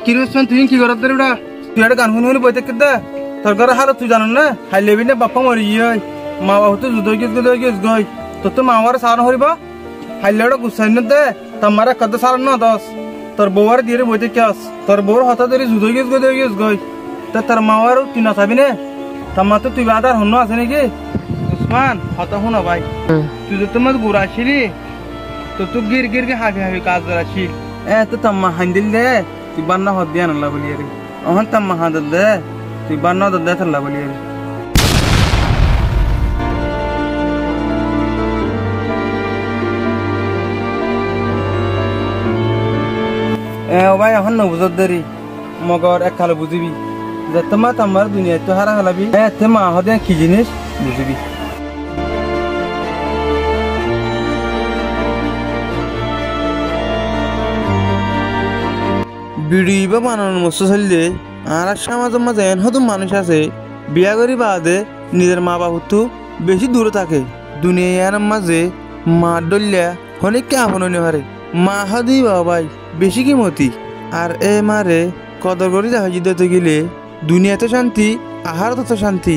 কিরোসমান তুই কি করত রে বেটা তুই একটা গান শুনি বইতে কেদা তোর ঘরে হালত তুই জানো না হাইলেবি না বাপ্পা মরি গিয়ে মা বাবু তো জুদই গেছ গই তোর তো মামার সারান হরিবা হাইলে ওটা গুছাই না দে তোমার কত সারান না দশ তোর বউয়ার দিয়ে বইতে কেস তোর বউর হঠাৎ ধরে জুদই গেছ গই তা তোর মামার তুই না চাবি না তোমার তো তুই বাদার হন্য আছে নাকি উসমান হতা শুনো ভাই তুই তো তোমার গুড়া আসিলি তো তুই গির কে হাবি কাজ আসিল তো তাম্মা হান্দিল দে তুই বান্না হত দিয়া নাল্লা বলি রে অহন তাম্মা হাত দে তুই বান্না হত দে থাল্লা বলি রে ভাই এখন নবুজত দেরি মগর এক খালো বুঝিবি যে তোমার তাম্মার দুনিয়া তো হারা হালাবি তে মা হদে কি জিনিস বুঝিবি ভিডিও বা বানানোর মস্ত চললে আর সমাজের মাঝে এনহত মানুষ আছে বিয়া করি বাদে নিজের মা বাবু বেশি দূরে থাকে দুনিয়ার মাঝে মা ডলিয়া অনেককে আপন হারে মা হাদি বাবাই বেশি কি মতি আর এ মারে কদর করি দেখা দিতে গেলে দুনিয়াতে শান্তি আহার তো শান্তি।